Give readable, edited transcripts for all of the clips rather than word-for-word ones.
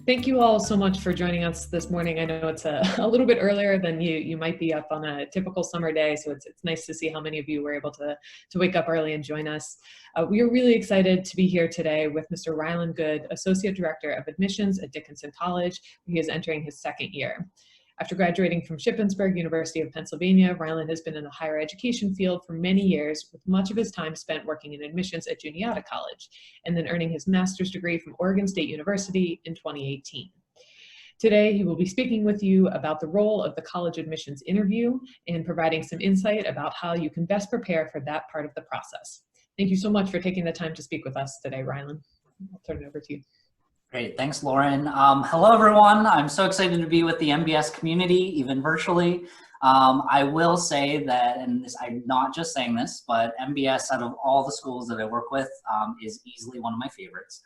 Thank you all so much for joining us this morning. I know it's a little bit earlier than you might be up on a typical summer day, so it's nice to see how many of you were able to wake up early and join us. We are really excited to be here today with Mr. Rylan Good, Associate Director of Admissions at Dickinson College. He is entering his second year. After graduating from Shippensburg University of Pennsylvania, Rylan has been in the higher education field for many years, with much of his time spent working in admissions at Juniata College, and then earning his master's degree from Oregon State University in 2018. Today, he will be speaking with you about the role of the college admissions interview and providing some insight about how you can best prepare for that part of the process. Thank you so much for taking the time to speak with us today, Rylan. I'll turn it over to you. Great, thanks, Lauren. Hello, everyone. I'm so excited to be with the MBS community, even virtually. I will say that, and I'm not just saying this, but MBS, out of all the schools that I work with, is easily one of my favorites.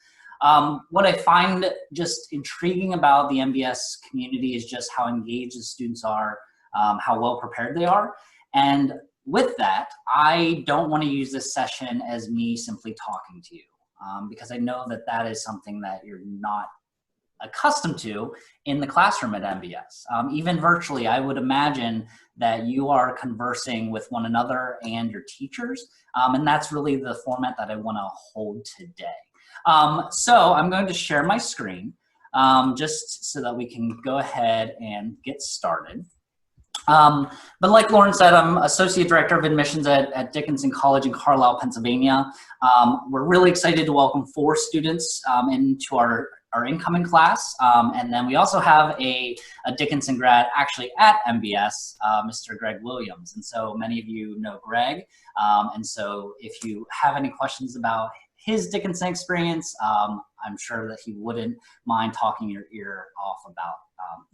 What I find just intriguing about the MBS community is just how engaged the students are, how well prepared they are. And with that, I don't want to use this session as me simply talking to you. Because I know that that is something that you're not accustomed to in the classroom at MBS. Even virtually, I would imagine that you are conversing with one another and your teachers, and that's really the format that I want to hold today. So I'm going to share my screen just so that we can go ahead and get started. But like Lauren said, I'm Associate Director of Admissions at Dickinson College in Carlisle, Pennsylvania. We're really excited to welcome 4 students into our incoming class. And then we also have a Dickinson grad actually at MBS, Mr. Greg Williams. And so many of you know Greg. And so if you have any questions about his Dickinson experience, I'm sure that he wouldn't mind talking your ear off about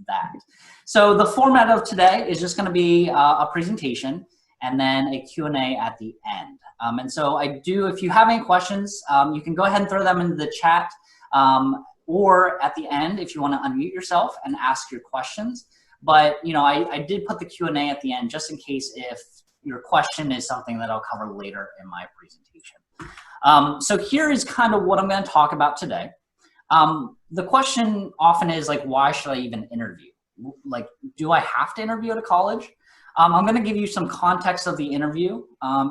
that. So the format of today is just going to be a presentation and then a Q&A at the end. And so if you have any questions, you can go ahead and throw them into the chat, or at the end if you want to unmute yourself and ask your questions. But I did put the Q&A at the end just in case if your question is something that I'll cover later in my presentation. So here is kind of what I'm going to talk about today. The question often is like, why should I even interview? Like, do I have to interview at a college? I'm going to give you some context of the interview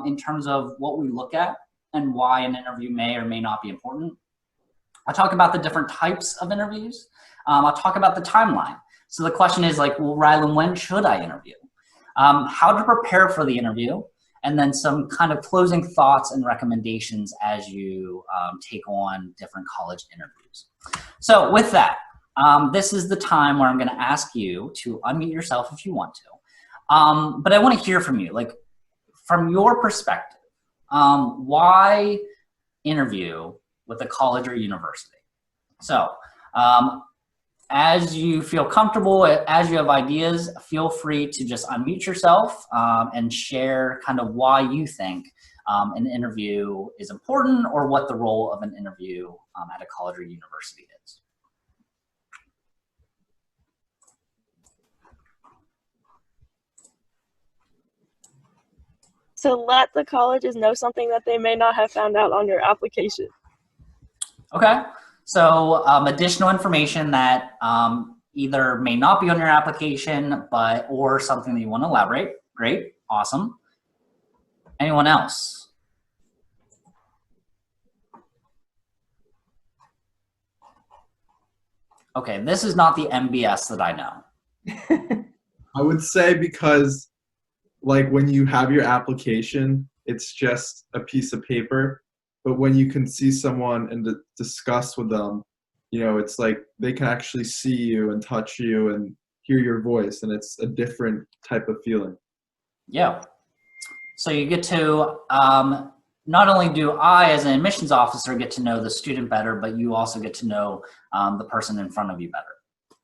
in terms of what we look at and why an interview may or may not be important. I'll talk about the different types of interviews. I'll talk about the timeline. So the question is like, well, Rylan, when should I interview? How to prepare for the interview, and then some kind of closing thoughts and recommendations as you take on different college interviews. So with that, this is the time where I'm going to ask you to unmute yourself if you want to. But I want to hear from you, like from your perspective, why interview with a college or university? So as you feel comfortable, as you have ideas, feel free to just unmute yourself and share kind of why you think an interview is important or what the role of an interview at a college or university is. So let the colleges know something that they may not have found out on your application. Okay. So additional information that either may not be on your application, or something that you want to elaborate. Great, awesome. Anyone else? Okay, this is not the MBS that I know. I would say because like when you have your application, it's just a piece of paper. But when you can see someone and discuss with them, it's like they can actually see you and touch you and hear your voice, and it's a different type of feeling. Yeah. So you get to, not only do I as an admissions officer get to know the student better, but you also get to know the person in front of you better.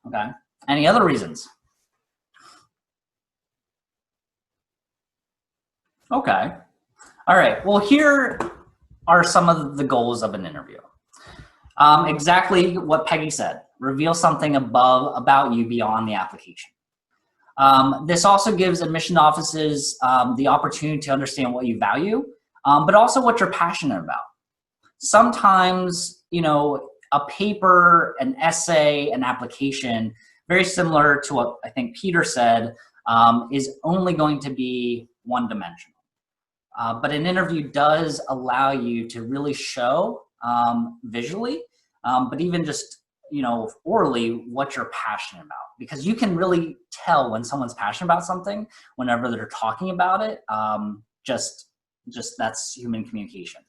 Okay. Any other reasons? Okay. All right. Well, here are some of the goals of an interview. Exactly what Peggy said. Reveal something about you beyond the application. This also gives admission offices the opportunity to understand what you value, but also what you're passionate about. Sometimes, a paper, an essay, an application, very similar to what I think Peter said, is only going to be one-dimensional. But an interview does allow you to really show visually, but even just, you know, orally, what you're passionate about, because you can really tell when someone's passionate about something whenever they're talking about it. Just that's human communication.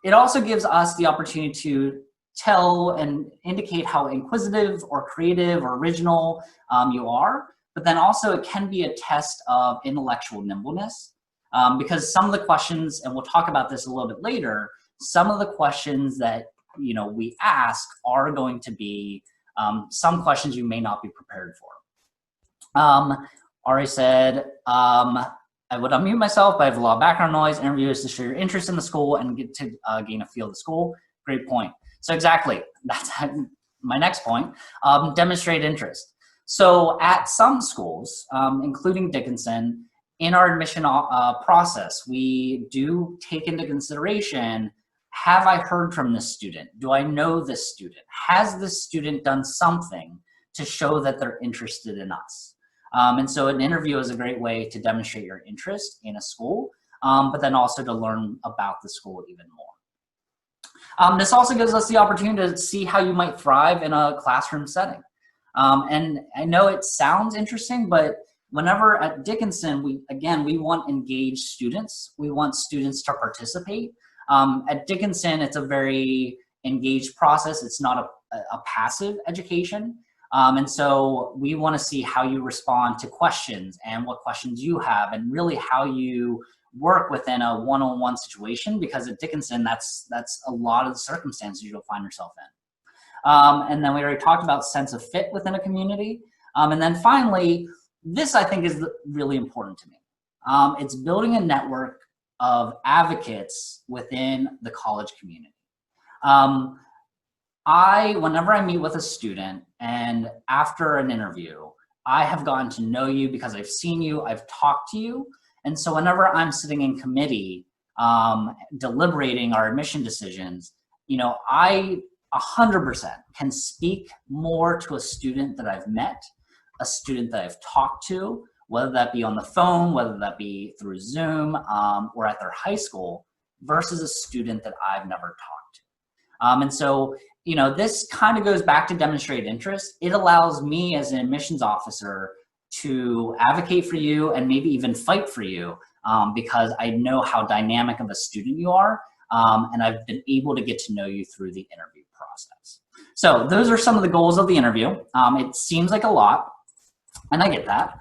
It also gives us the opportunity to tell and indicate how inquisitive or creative or original you are, but then also it can be a test of intellectual nimbleness, because some of the questions, and we'll talk about this a little bit later, some of the questions that, you know, we ask are going to be some questions you may not be prepared for. Ari said, I would unmute myself, but I have a lot of background noise. Interview is to show your interest in the school and get to gain a feel of the school. Great point. So exactly, that's my next point, demonstrate interest. So at some schools, including Dickinson, in our admission process, we do take into consideration, have I heard from this student? Do I know this student? Has this student done something to show that they're interested in us? And so an interview is a great way to demonstrate your interest in a school, but then also to learn about the school even more. This also gives us the opportunity to see how you might thrive in a classroom setting. And I know it sounds interesting, but whenever at Dickinson, we want engaged students. We want students to participate. At Dickinson, it's a very engaged process. It's not a passive education. And so we want to see how you respond to questions and what questions you have, and really how you work within a one-on-one situation, because at Dickinson, that's a lot of the circumstances you'll find yourself in. And then we already talked about sense of fit within a community. And then finally, this I think is really important to me. It's building a network of advocates within the college community. Whenever I meet with a student and after an interview, I have gotten to know you because I've seen you, I've talked to you. And so whenever I'm sitting in committee, deliberating our admission decisions, you know, I 100% can speak more to a student that I've met, a student that I've talked to, whether that be on the phone, whether that be through Zoom, or at their high school, versus a student that I've never talked to. And so, you know, this kind of goes back to demonstrate interest. It allows me as an admissions officer to advocate for you and maybe even fight for you, because I know how dynamic of a student you are, and I've been able to get to know you through the interview process. So those are some of the goals of the interview. It seems like a lot, and I get that.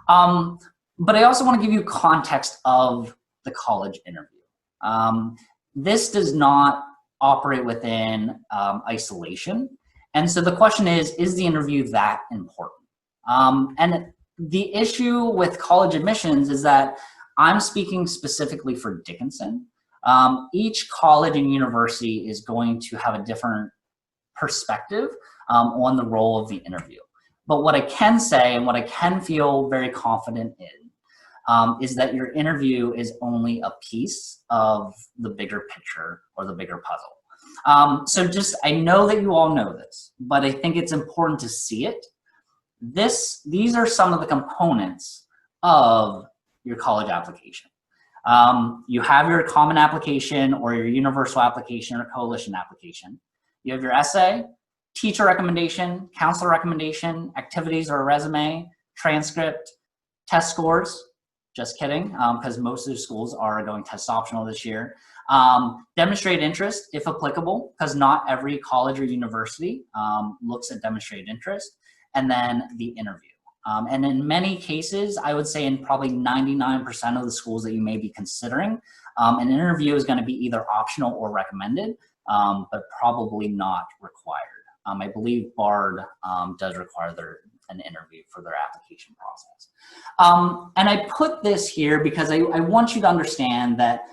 But I also want to give you context of the college interview. This does not operate within isolation. And so the question is the interview that important? And the issue with college admissions is that I'm speaking specifically for Dickinson. Each college and university is going to have a different perspective on the role of the interview. But what I can say and what I can feel very confident in is that your interview is only a piece of the bigger picture or the bigger puzzle. So just, I know that you all know this, but I think it's important to see it. These are some of the components of your college application. You have your common application or your universal application or coalition application. You have your essay, teacher recommendation, counselor recommendation, activities or a resume, transcript, test scores. Just kidding, because most of the schools are going test optional this year. Demonstrate interest, if applicable, because not every college or university looks at demonstrated interest, and then the interview. And in many cases, I would say in probably 99% of the schools that you may be considering, an interview is going to be either optional or recommended, but probably not required. I believe BARD does require an interview for their application process. And I put this here because I want you to understand that,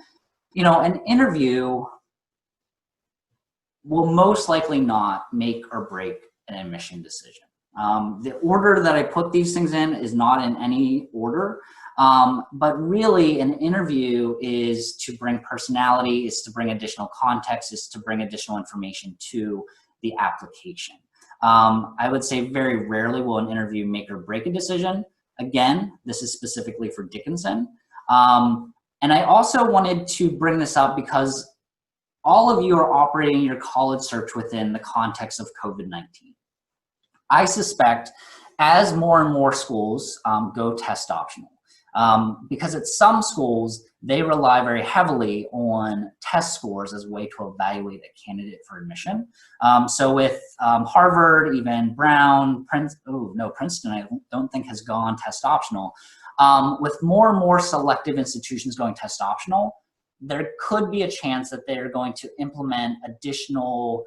you know, an interview will most likely not make or break an admission decision. The order that I put these things in is not in any order, But really an interview is to bring personality, is to bring additional context, is to bring additional information to the application. I would say very rarely will an interview make or break a decision. Again, this is specifically for Dickinson. And I also wanted to bring this up because all of you are operating your college search within the context of COVID-19. I suspect as more and more schools go test optional, because at some schools, they rely very heavily on test scores as a way to evaluate a candidate for admission. So with Harvard, even Brown, Princeton, I don't think has gone test optional. With more and more selective institutions going test optional, there could be a chance that they're going to implement additional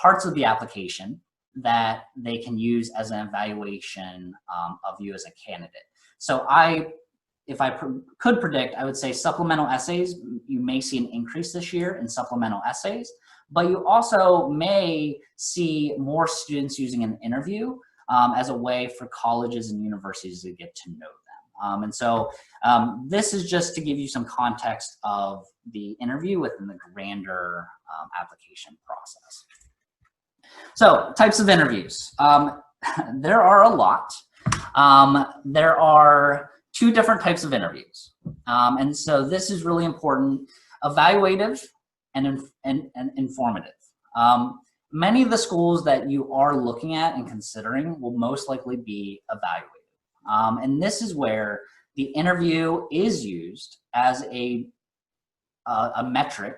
parts of the application that they can use as an evaluation of you as a candidate. So if I could predict, I would say supplemental essays, you may see an increase this year in supplemental essays, but you also may see more students using an interview as a way for colleges and universities to get to know them. And so this is just to give you some context of the interview within the grander application process. So types of interviews. There are a lot. There are 2 different types of interviews. And so this is really important: evaluative and informative. Many of the schools that you are looking at and considering will most likely be evaluative. And this is where the interview is used as a metric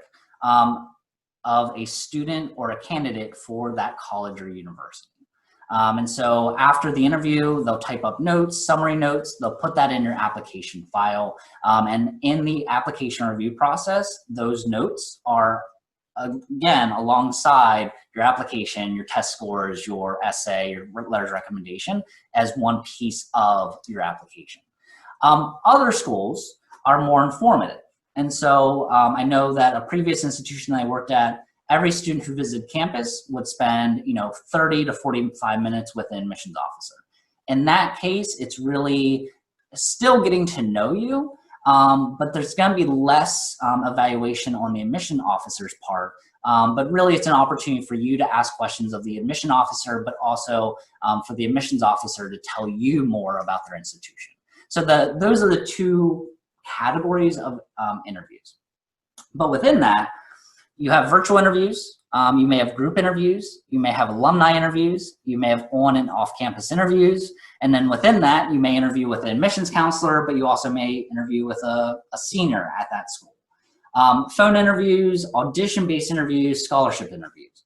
of a student or a candidate for that college or university. And so after the interview, they'll type up notes, summary notes, they'll put that in your application file. And in the application review process, those notes are, again, alongside your application, your test scores, your essay, your letters of recommendation as one piece of your application. Other schools are more informative. And so I know that a previous institution I worked at, every student who visited campus would spend 30 to 45 minutes with an admissions officer. In that case, it's really still getting to know you, but there's going to be less evaluation on the admission officer's part. But really, it's an opportunity for you to ask questions of the admission officer, but also for the admissions officer to tell you more about their institution. So those are the 2 categories of interviews. But within that, you have virtual interviews, you may have group interviews, you may have alumni interviews, you may have on and off-campus interviews, and then within that, you may interview with an admissions counselor, but you also may interview with a senior at that school. Phone interviews, audition-based interviews, scholarship interviews.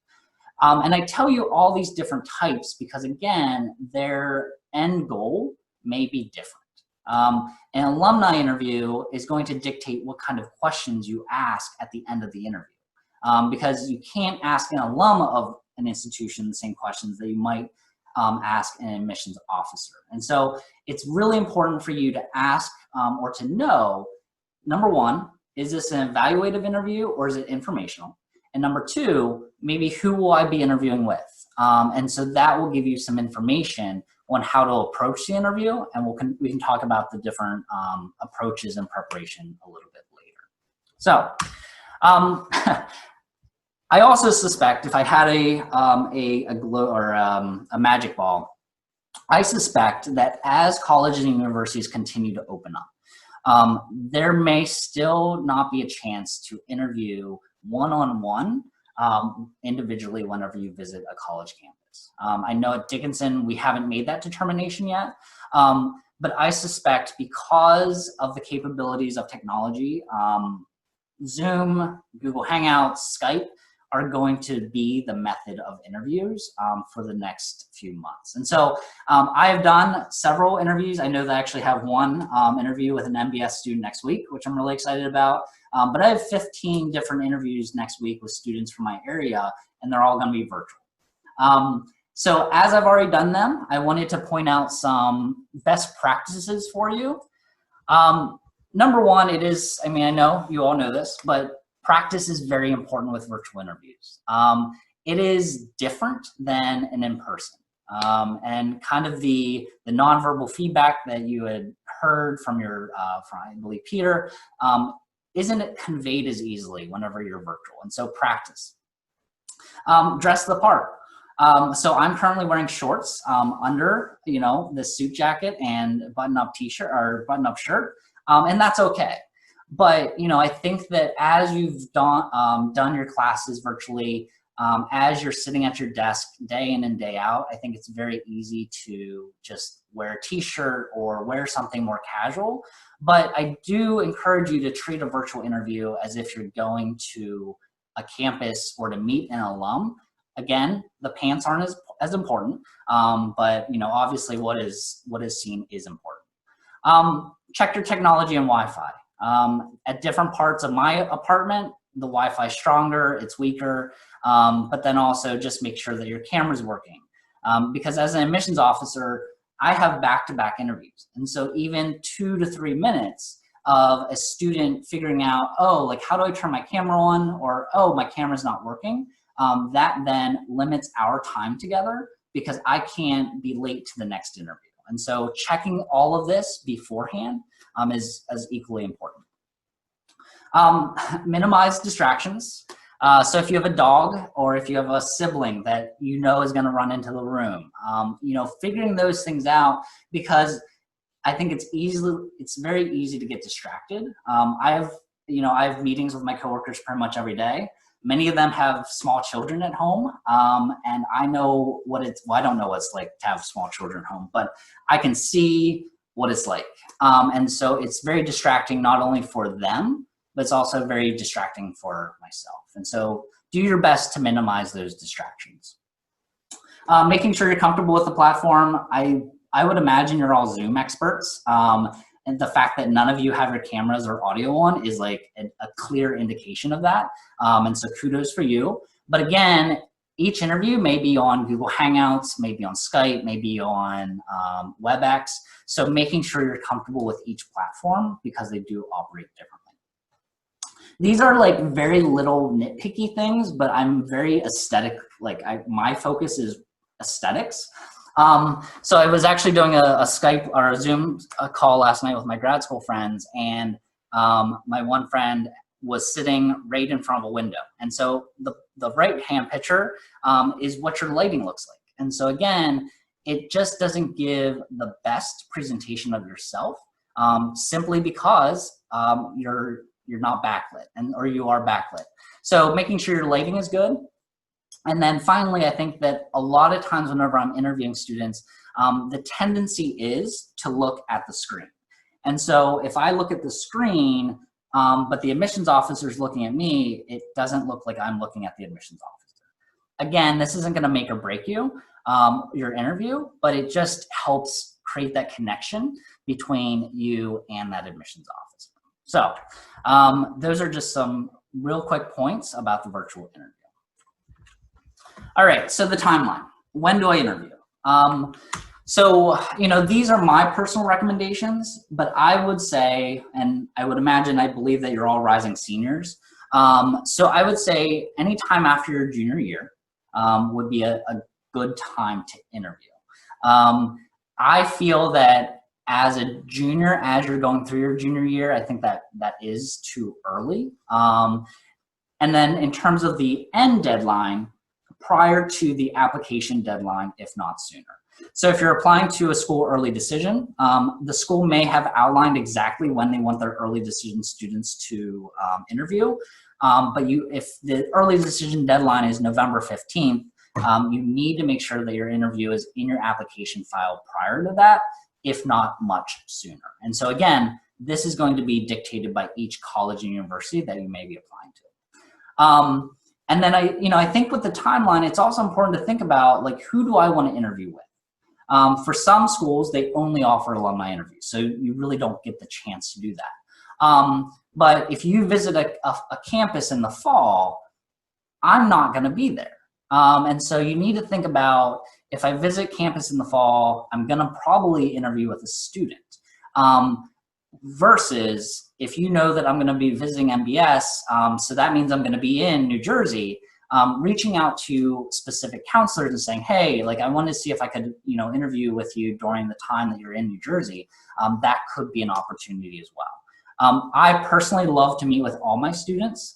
And I tell you all these different types because, again, their end goal may be different. An alumni interview is going to dictate what kind of questions you ask at the end of the interview. Because you can't ask an alum of an institution the same questions that you might ask an admissions officer. And so it's really important for you to ask or to know, number 1, is this an evaluative interview or is it informational? And number 2, maybe who will I be interviewing with? And so that will give you some information on how to approach the interview, and we can talk about the different approaches and preparation a little bit later. So I also suspect if I had a glow or a magic ball, I suspect that as colleges and universities continue to open up, there may still not be a chance to interview one-on-one individually whenever you visit a college campus. I know at Dickinson, we haven't made that determination yet, but I suspect because of the capabilities of technology, Zoom, Google Hangouts, Skype are going to be the method of interviews for the next few months. And so I have done several interviews. I know that I actually have one interview with an MBS student next week, which I'm really excited about. But I have 15 different interviews next week with students from my area, and they're all going to be virtual. So as I've already done them, I wanted to point out some best practices for you. Number 1, it is, I mean, I know you all know this, but practice is very important with virtual interviews. It is different than an in-person. And kind of the nonverbal feedback that you had heard from from I believe Peter, isn't it conveyed as easily whenever you're virtual. And so practice. Dress the part. So I'm currently wearing shorts under, this suit jacket and button-up t-shirt or button-up shirt, and that's okay. But, I think that as you've done your classes virtually, as you're sitting at your desk day in and day out, I think it's very easy to just wear a t-shirt or wear something more casual. But I do encourage you to treat a virtual interview as if you're going to a campus or to meet an alum. Again, the pants aren't as important, but obviously what is seen is important. Check your technology and Wi-Fi. At different parts of my apartment, the Wi-Fi is stronger, it's weaker, but then also just make sure that your camera's working. Because as an admissions officer, I have back-to-back interviews. And so even 2 to 3 minutes of a student figuring out, how do I turn my camera on? Or, my camera's not working. That then limits our time together because I can't be late to the next interview. And so checking all of this beforehand is equally important. Minimize distractions. So if you have a dog or if you have a sibling that is going to run into the room, figuring those things out, because I think it's very easy to get distracted. I have meetings with my coworkers pretty much every day. Many of them have small children at home, and I know I don't know what it's like to have small children at home, but I can see what it's like. And so it's very distracting, not only for them, but it's also very distracting for myself. And so do your best to minimize those distractions. Making sure you're comfortable with the platform. I would imagine you're all Zoom experts. And the fact that none of you have your cameras or audio on is like a clear indication of that. And so kudos for you. But again, each interview may be on Google Hangouts, maybe on Skype, maybe on WebEx. So making sure you're comfortable with each platform because they do operate differently. These are like very little nitpicky things, but I'm very aesthetic. My focus is aesthetics. So I was actually doing a Skype or a Zoom call last night with my grad school friends, and my one friend was sitting right in front of a window. And so the right-hand picture is what your lighting looks like. And so again, it just doesn't give the best presentation of yourself simply because you're not backlit or you are backlit. So making sure your lighting is good. And then finally, I think that a lot of times whenever I'm interviewing students, the tendency is to look at the screen. And so if I look at the screen, but the admissions officer is looking at me, it doesn't look like I'm looking at the admissions officer. Again, this isn't gonna make or break you, your interview, but it just helps create that connection between you and that admissions officer. So those are just some real quick points about the virtual interview. All right, so the timeline. When do I interview? So, these are my personal recommendations, but I would say, and I would imagine, I believe that you're all rising seniors. So I would say anytime after your junior year would be a good time to interview. I feel that as a junior, as you're going through your junior year, I think that is too early. And then in terms of the end deadline, prior to the application deadline, if not sooner. So if you're applying to a school early decision, the school may have outlined exactly when they want their early decision students to interview. But if the early decision deadline is November 15th, you need to make sure that your interview is in your application file prior to that, if not much sooner. And so again, this is going to be dictated by each college and university that you may be applying to. And then I think with the timeline, it's also important to think about, like, who do I want to interview with? For some schools, they only offer alumni interviews, so you really don't get the chance to do that. But if you visit a campus in the fall, I'm not going to be there. And so you need to think about, if I visit campus in the fall, I'm going to probably interview with a student. Versus if you know that I'm going to be visiting MBS, so that means I'm going to be in New Jersey, reaching out to specific counselors and saying, hey, like I want to see if I could, interview with you during the time that you're in New Jersey. That could be an opportunity as well. I personally love to meet with all my students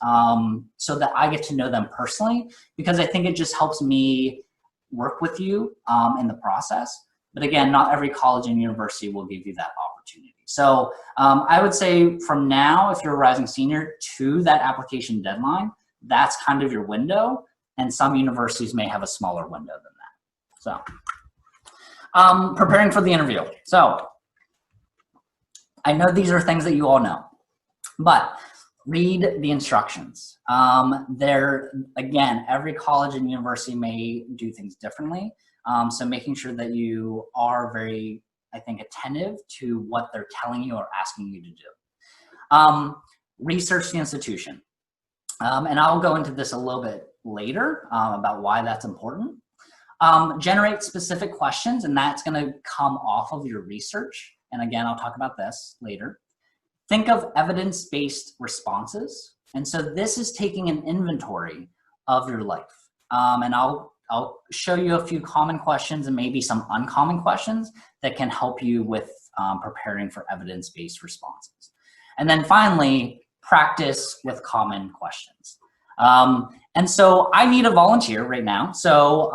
so that I get to know them personally, because I think it just helps me work with you in the process. But again, not every college and university will give you that opportunity. So I would say from now, if you're a rising senior, to that application deadline, that's kind of your window. And some universities may have a smaller window than that. So preparing for the interview. So I know these are things that you all know, but read the instructions. Again, every college and university may do things differently. So making sure that you are very, I think, attentive to what they're telling you or asking you to do. Research the institution. And I'll go into this a little bit later about why that's important. Generate specific questions, and that's going to come off of your research. And again, I'll talk about this later. Think of evidence-based responses. And so this is taking an inventory of your life. And I'll show you a few common questions and maybe some uncommon questions that can help you with preparing for evidence-based responses. And then finally, practice with common questions. And so I need a volunteer right now. So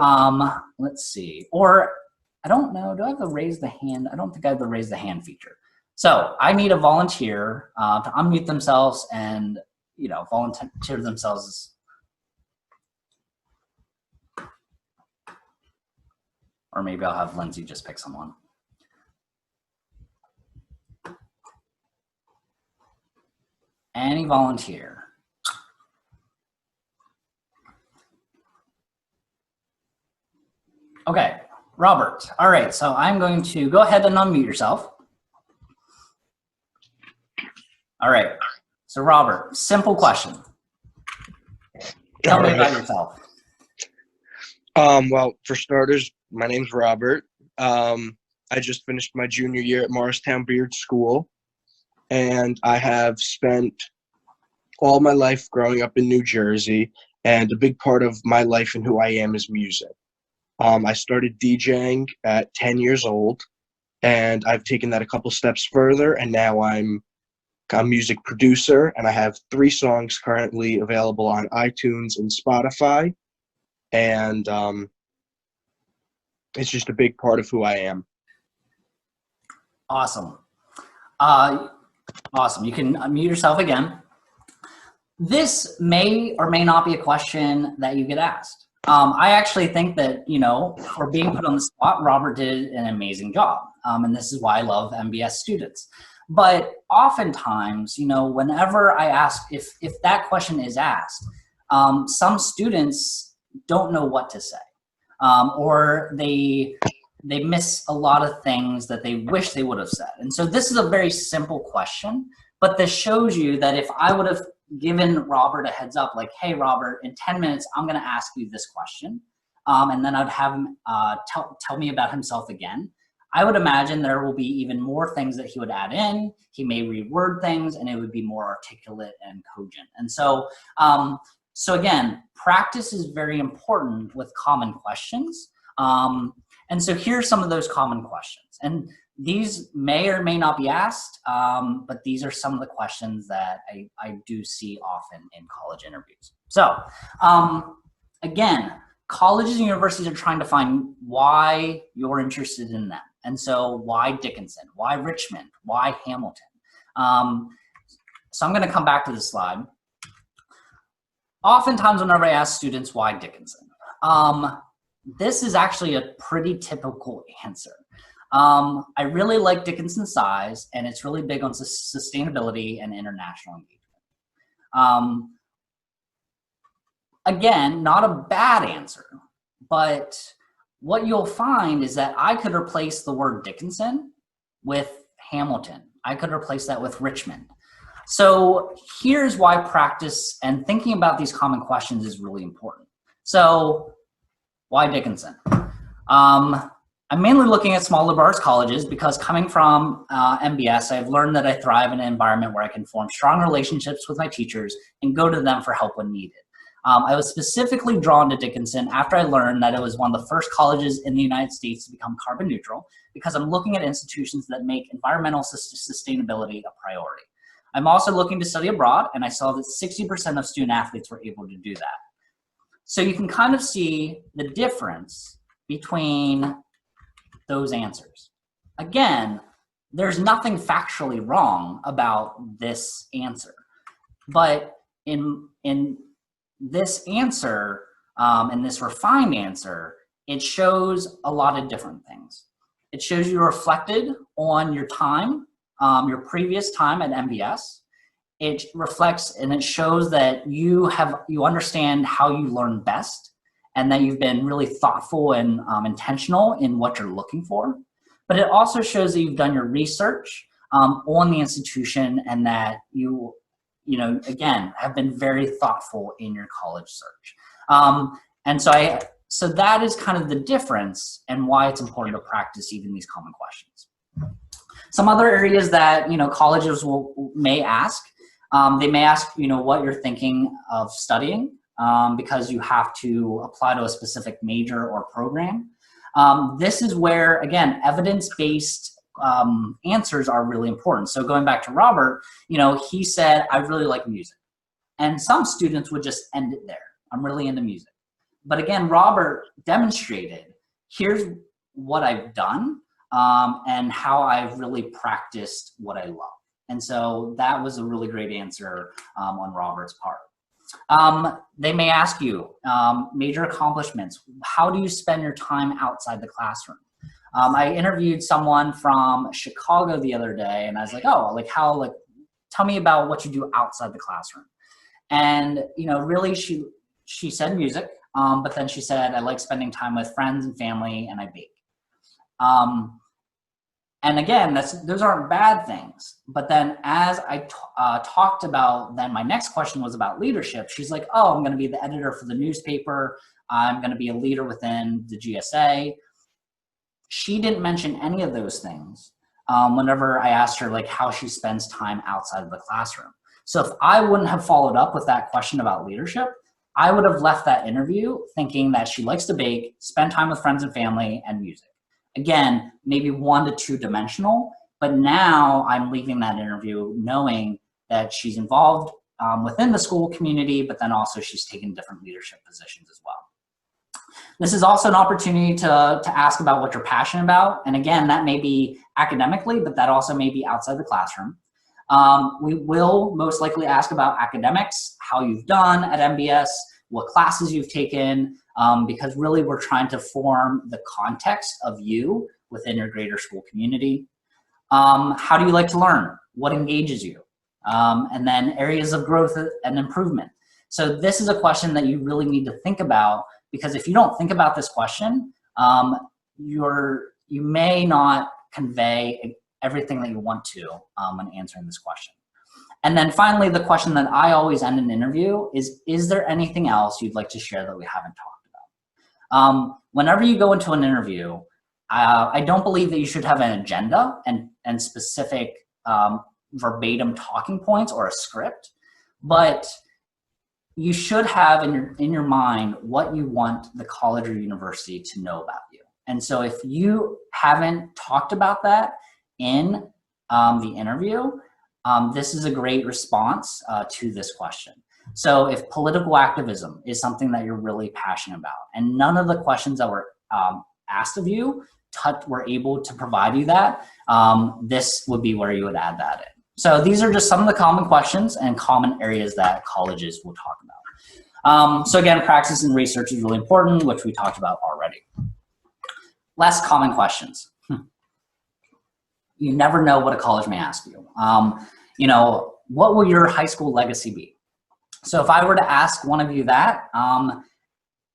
let's see, or I don't know, do I have to raise the hand? I don't think I have the raise the hand feature. So I need a volunteer to unmute themselves and, volunteer themselves. Or maybe I'll have Lindsay just pick someone. Any volunteer. Okay, Robert. All right, so I'm going to go ahead and unmute yourself. All right, so Robert, simple question. Tell me about yourself. Well, for starters, my name's Robert. I just finished my junior year at Morristown-Beard School, and I have spent all my life growing up in New Jersey, and a big part of my life and who I am is music. I started DJing at 10 years old, and I've taken that a couple steps further, and now I'm a music producer, and I have 3 songs currently available on iTunes and Spotify, and it's just a big part of who I am. Awesome. Awesome. You can unmute yourself again. This may or may not be a question that you get asked. I actually think that, for being put on the spot, Robert did an amazing job. And this is why I love MBS students. But oftentimes, whenever I ask, if that question is asked, some students don't know what to say. Or they miss a lot of things that they wish they would have said. And so this is a very simple question, but this shows you that if I would have given Robert a heads up, like, hey, Robert, in 10 minutes, I'm going to ask you this question. And then I'd have him tell me about himself again. I would imagine there will be even more things that he would add in. He may reword things, and it would be more articulate and cogent. And so, so again, practice is very important with common questions. And so here's some of those common questions. And these may or may not be asked, but these are some of the questions that I do see often in college interviews. So again, colleges and universities are trying to find why you're interested in them. And so why Dickinson? Why Richmond? Why Hamilton? So I'm going to come back to this slide. Oftentimes whenever I ask students why Dickinson, this is actually a pretty typical answer. I really like Dickinson's size, and it's really big on sustainability and international engagement. Again, not a bad answer, but what you'll find is that I could replace the word Dickinson with Hamilton. I could replace that with Richmond. So here's why practice and thinking about these common questions is really important. So why Dickinson? I'm mainly looking at small liberal arts colleges because coming from MBS, I've learned that I thrive in an environment where I can form strong relationships with my teachers and go to them for help when needed. I was specifically drawn to Dickinson after I learned that it was one of the first colleges in the United States to become carbon neutral, because I'm looking at institutions that make environmental sustainability a priority. I'm also looking to study abroad, and I saw that 60% of student athletes were able to do that. So you can kind of see the difference between those answers. Again, there's nothing factually wrong about this answer, but in this answer, in this refined answer, it shows a lot of different things. It shows you reflected on your time, your previous time at MBS. It reflects and it shows that you understand how you learn best, and that you've been really thoughtful and intentional in what you're looking for. But it also shows that you've done your research on the institution, and that you again, have been very thoughtful in your college search. And so that is kind of the difference, and why it's important to practice even these common questions. Some other areas that colleges may ask. They may ask what you're thinking of studying, because you have to apply to a specific major or program. This is where, again, evidence-based answers are really important. So going back to Robert, he said, I really like music. And some students would just end it there. I'm really into music. But again, Robert demonstrated, here's what I've done, and how I've really practiced what I love. And so that was a really great answer on Robert's part. They may ask you, major accomplishments. How do you spend your time outside the classroom? I interviewed someone from Chicago the other day, and I was like, tell me about what you do outside the classroom. And, really she said music, but then she said, I like spending time with friends and family, and I bake. And again, those aren't bad things. But then as I talked about, then my next question was about leadership. She's like, oh, I'm going to be the editor for the newspaper. I'm going to be a leader within the GSA. She didn't mention any of those things whenever I asked her how she spends time outside of the classroom. So if I wouldn't have followed up with that question about leadership, I would have left that interview thinking that she likes to bake, spend time with friends and family, and music. Again, maybe 1 to 2 dimensional, but now I'm leaving that interview knowing that she's involved within the school community, but then also she's taken different leadership positions as well. This is also an opportunity to ask about what you're passionate about. And again, that may be academically, but that also may be outside the classroom. We will most likely ask about academics, how you've done at MBS, what classes you've taken, because really we're trying to form the context of you within your greater school community. How do you like to learn? What engages you? And then areas of growth and improvement. So this is a question that you really need to think about, because if you don't think about this question, you may not convey everything that you want to when answering this question. And then finally, the question that I always end an interview is there anything else you'd like to share that we haven't talked about? Whenever you go into an interview, I don't believe that you should have an agenda and specific verbatim talking points or a script, but you should have in your mind what you want the college or university to know about you. And so if you haven't talked about that in the interview, this is a great response to this question. So if political activism is something that you're really passionate about, and none of the questions that were asked of you were able to provide you that, this would be where you would add that in. So these are just some of the common questions and common areas that colleges will talk about. So again, practice and research is really important, which we talked about already. Less common questions. You never know what a college may ask you. What will your high school legacy be? So if I were to ask one of you that,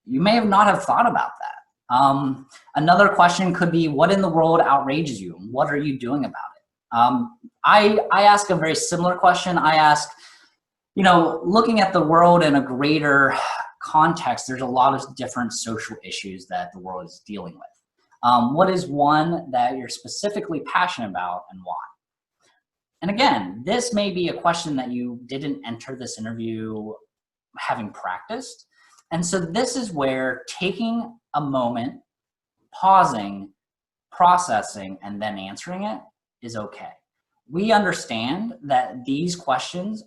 you may not have thought about that. Another question could be, what in the world outrages you? What are you doing about it? I ask a very similar question. I ask, looking at the world in a greater context, there's a lot of different social issues that the world is dealing with. What is one that you're specifically passionate about, and why? And again, this may be a question that you didn't enter this interview having practiced. And so this is where taking a moment, pausing, processing, and then answering it is okay. We understand that these questions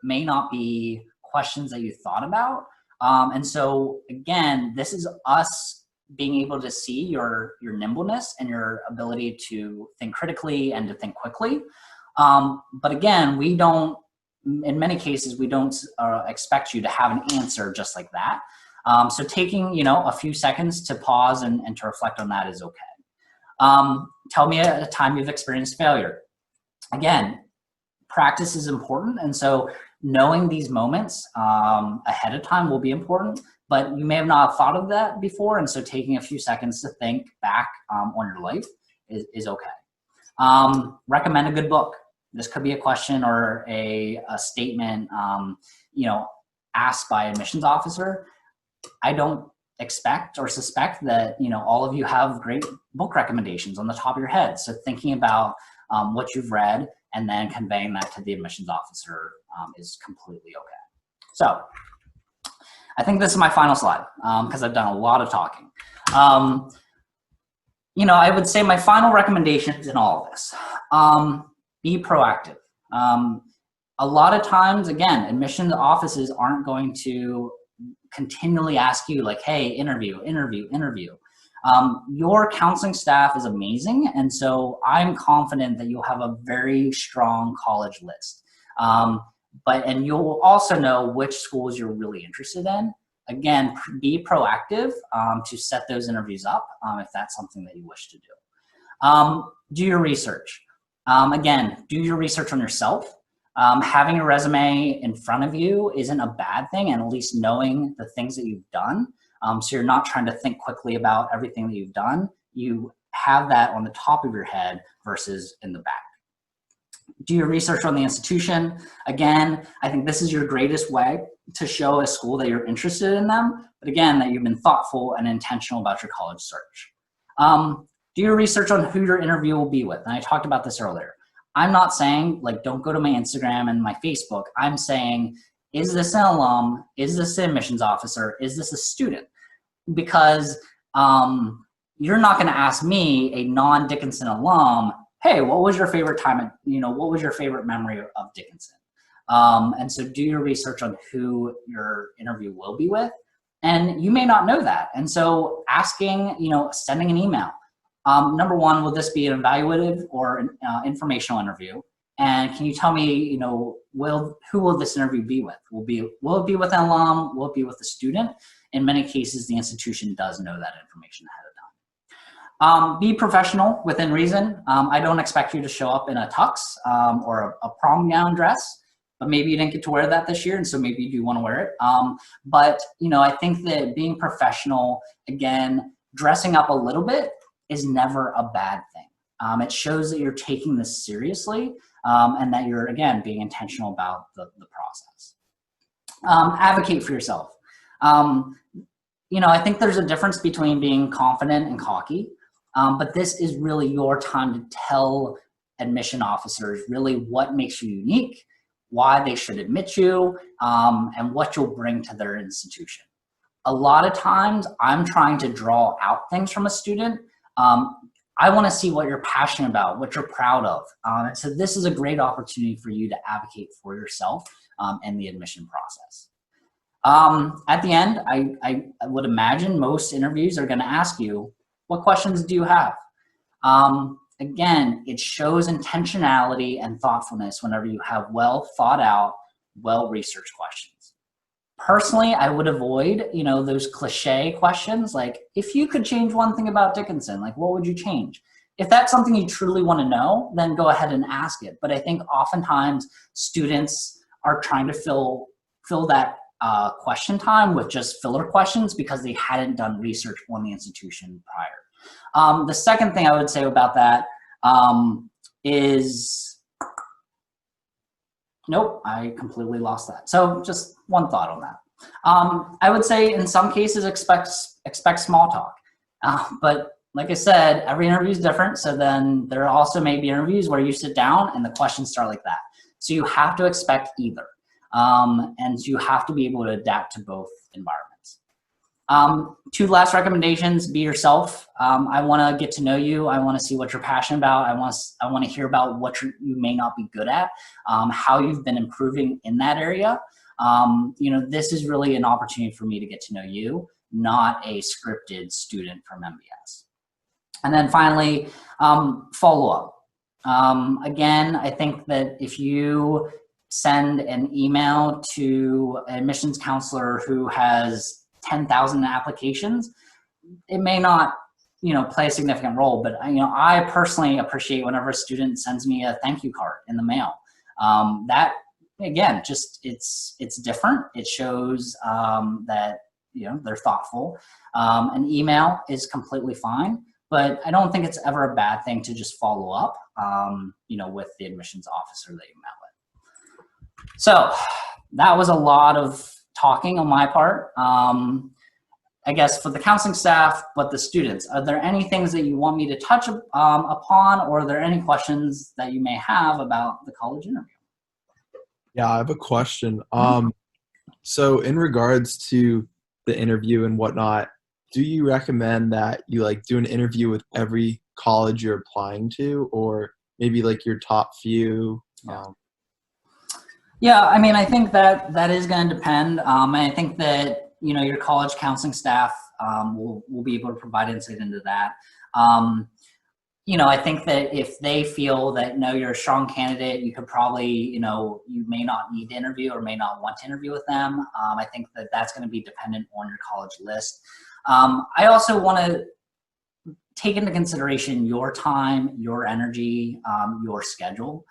may not be questions that you thought about. And so again, this is us being able to see your nimbleness and your ability to think critically and to think quickly. But again, in many cases, we don't expect you to have an answer just like that. So taking, a few seconds to pause and to reflect on that is okay. Tell me a time you've experienced failure. Again, practice is important. And so knowing these moments ahead of time will be important, but you may have not thought of that before. And so taking a few seconds to think back on your life is okay. Recommend a good book. This could be a question or a statement, asked by an admissions officer. I don't expect or suspect that, all of you have great book recommendations on the top of your head. So thinking about what you've read and then conveying that to the admissions officer is completely okay. So I think this is my final slide because I've done a lot of talking. I would say my final recommendations in all of this. Be proactive. A lot of times, again, admissions offices aren't going to continually ask you like, hey, interview. Your counseling staff is amazing. And so I'm confident that you'll have a very strong college list. And you'll also know which schools you're really interested in. Again, be proactive to set those interviews up if that's something that you wish to do. Do your research. Again, do your research on yourself. Having a resume in front of you isn't a bad thing, and at least knowing the things that you've done. So you're not trying to think quickly about everything that you've done. You have that on the top of your head versus in the back. Do your research on the institution. Again, I think this is your greatest way to show a school that you're interested in them, but again, that you've been thoughtful and intentional about your college search. Do your research on who your interview will be with. And I talked about this earlier. I'm not saying like, don't go to my Instagram and my Facebook. I'm saying, is this an alum? Is this an admissions officer? Is this a student? Because you're not gonna ask me, a non-Dickinson alum, hey, what was your favorite time what was your favorite memory of Dickinson? And so do your research on who your interview will be with. And you may not know that. And so asking, sending an email. Number one, will this be an evaluative or an informational interview? And can you tell me, who will this interview be with? Will it be with an alum? Will it be with a student? In many cases, the institution does know that information ahead of time. Be professional within reason. I don't expect you to show up in a tux or a prom gown dress, but maybe you didn't get to wear that this year, and so maybe you do want to wear it. But I think that being professional, again, dressing up a little bit is never a bad thing. It shows that you're taking this seriously and that you're, again, being intentional about the process. Advocate for yourself. I think there's a difference between being confident and cocky, but this is really your time to tell admission officers really what makes you unique, why they should admit you, and what you'll bring to their institution. A lot of times I'm trying to draw out things from a student. I want to see what you're passionate about, what you're proud of. And so this is a great opportunity for you to advocate for yourself in the admission process. At the end, I would imagine most interviews are going to ask you, what questions do you have? Again, it shows intentionality and thoughtfulness whenever you have well thought out, well-researched questions. Personally, I would avoid, those cliche questions like, if you could change one thing about Dickinson, like what would you change? If that's something you truly want to know, then go ahead and ask it. But I think oftentimes students are trying to fill that question time with just filler questions because they hadn't done research on the institution prior. The second thing I would say about that is, nope, I completely lost that. So just one thought on that. I would say in some cases, expect small talk. But like I said, every interview is different. So then there also may be interviews where you sit down and the questions start like that. So you have to expect either. And you have to be able to adapt to both environments. 2 last recommendations: be yourself. I want to get to know you. I want to see what you're passionate about. I want to hear about what you may not be good at, how you've been improving in that area. This is really an opportunity for me to get to know you, not a scripted student from MBS. And then finally, follow up. Again, I think that if you send an email to an admissions counselor who has 10,000 applications, it may not, play a significant role, but I personally appreciate whenever a student sends me a thank you card in the mail. That, again, just it's different. It shows that they're thoughtful. An email is completely fine, but I don't think it's ever a bad thing to just follow up, with the admissions officer that you met with. So that was a lot of talking on my part. I guess for the counseling staff, but the students, are there any things that you want me to touch upon, or are there any questions that you may have about the college interview? Yeah, I have a question. So in regards to the interview and whatnot, do you recommend that you do an interview with every college you're applying to, or maybe your top few? Yeah, I mean, I think that is going to depend. And I think that, your college counseling staff will be able to provide insight into that. I think that if they feel that, no, you're a strong candidate, you could probably, you may not need to interview or may not want to interview with them. I think that that's going to be dependent on your college list. I also want to take into consideration your time, your energy, your schedule.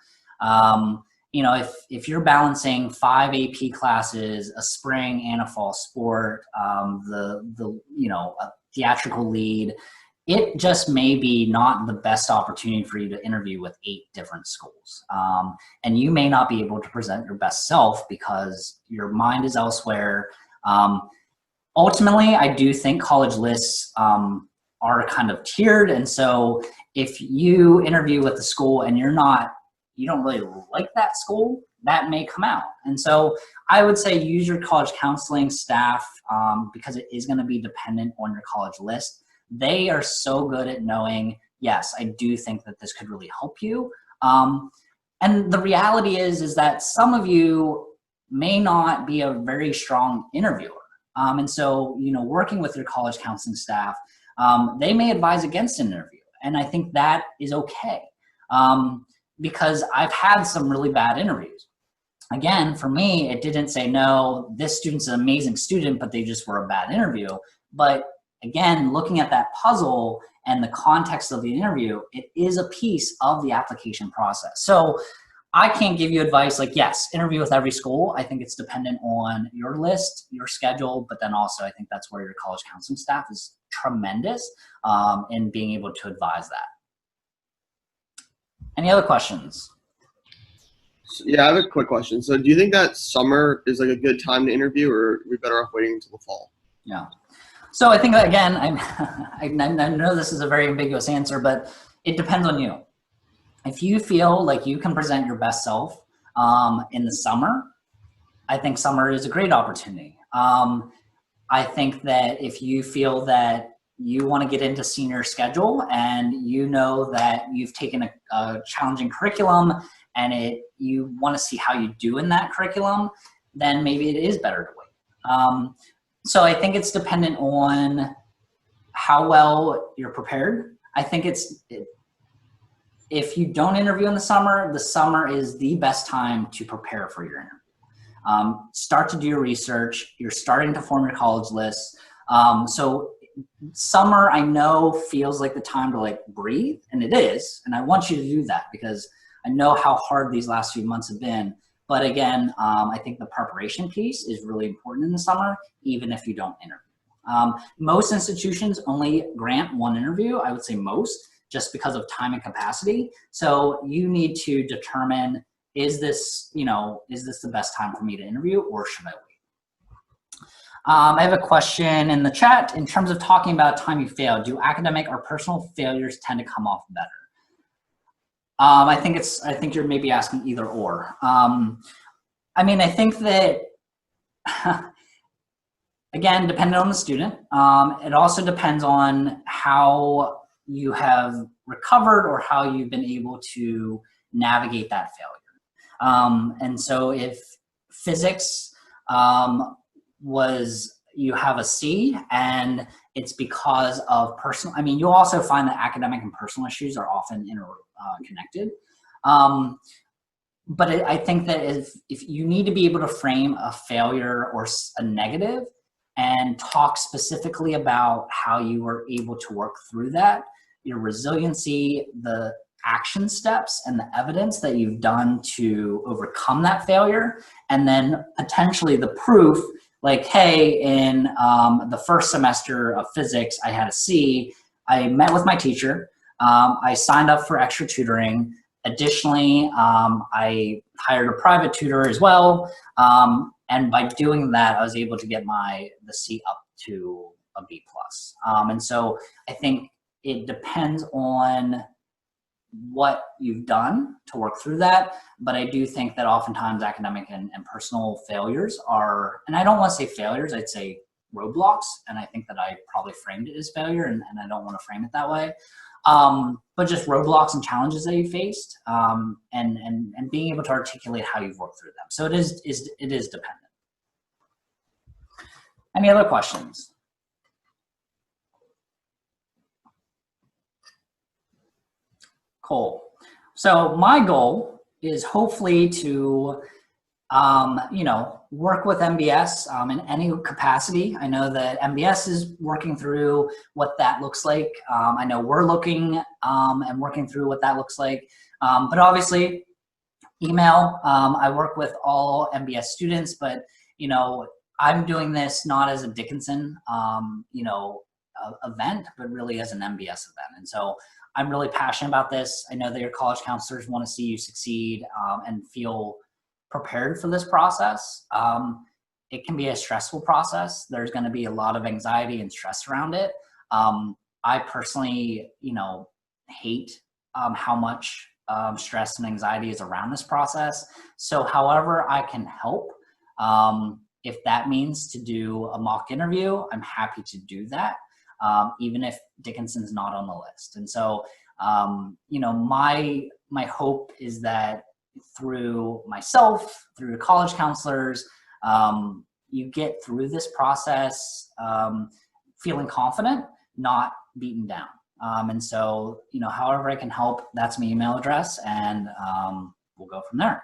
If you're balancing 5 AP classes, a spring and a fall sport, a theatrical lead, it just may be not the best opportunity for you to interview with 8 different schools. And you may not be able to present your best self because your mind is elsewhere. Ultimately, I do think college lists are kind of tiered. And so if you interview with the school and you don't really like that school, that may come out. And so I would say use your college counseling staff because it is going to be dependent on your college list. They are so good at knowing, yes, I do think that this could really help you. And the reality is that some of you may not be a very strong interviewer. And so, working with your college counseling staff, they may advise against an interview. And I think that is okay. Because I've had some really bad interviews. Again, for me, it didn't say, no, this student's an amazing student, but they just were a bad interview. But again, looking at that puzzle and the context of the interview, it is a piece of the application process. So I can't give you advice yes, interview with every school. I think it's dependent on your list, your schedule, but then also I think that's where your college counseling staff is tremendous in being able to advise that. Any other questions? Yeah, I have a quick question. So do you think that summer is a good time to interview, or are we better off waiting until the fall? Yeah. So I think that, again, I know this is a very ambiguous answer, but it depends on you. If you feel like you can present your best self in the summer, I think summer is a great opportunity. I think that if you feel that you want to get into senior schedule and that you've taken a challenging curriculum and you want to see how you do in that curriculum, then maybe it is better to wait. So I think it's dependent on how well you're prepared. I think if you don't interview in the summer is the best time to prepare for your interview. Start to do your research. You're starting to form your college list. So summer, I know, feels like the time to breathe, and it is, and I want you to do that because I know how hard these last few months have been. But again, I think the preparation piece is really important in the summer, even if you don't interview. Most institutions only grant 1 interview. I would say most, just because of time and capacity. So you need to determine, is this the best time for me to interview, or should I wait? I have a question in the chat. In terms of talking about time you failed, do academic or personal failures tend to come off better? I think you're maybe asking either or. I mean, I think that, again, depending on the student, it also depends on how you have recovered or how you've been able to navigate that failure. And so if physics you have a C and it's because of personal, I mean, you'll also find that academic and personal issues are often interconnected. But I think that if you need to be able to frame a failure or a negative and talk specifically about how you were able to work through that, your resiliency, the action steps and the evidence that you've done to overcome that failure, and then potentially the proof, like, hey, in the first semester of physics, I had a C. I met with my teacher. I signed up for extra tutoring. Additionally, I hired a private tutor as well. And by doing that, I was able to get the C up to a B+. And so I think it depends on what you've done to work through that. But I do think that oftentimes academic and personal failures are, and I don't want to say failures, I'd say roadblocks. And I think that I probably framed it as failure, and I don't want to frame it that way. But just roadblocks and challenges that you faced, and being able to articulate how you've worked through them. So it is dependent. Any other questions? Cool. So my goal is hopefully to, work with MBS in any capacity. I know that MBS is working through what that looks like. I know we're looking and working through what that looks like. But obviously, email. I work with all MBS students, but I'm doing this not as a Dickinson, event, but really as an MBS event. And so I'm really passionate about this. I know that your college counselors want to see you succeed and feel prepared for this process. It can be a stressful process. There's going to be a lot of anxiety and stress around it. I personally, hate how much stress and anxiety is around this process. So however I can help, if that means to do a mock interview, I'm happy to do that, even if Dickinson's not on the list. And so, my hope is that through myself, through the college counselors, you get through this process feeling confident, not beaten down. And so, however I can help, that's my email address, and we'll go from there.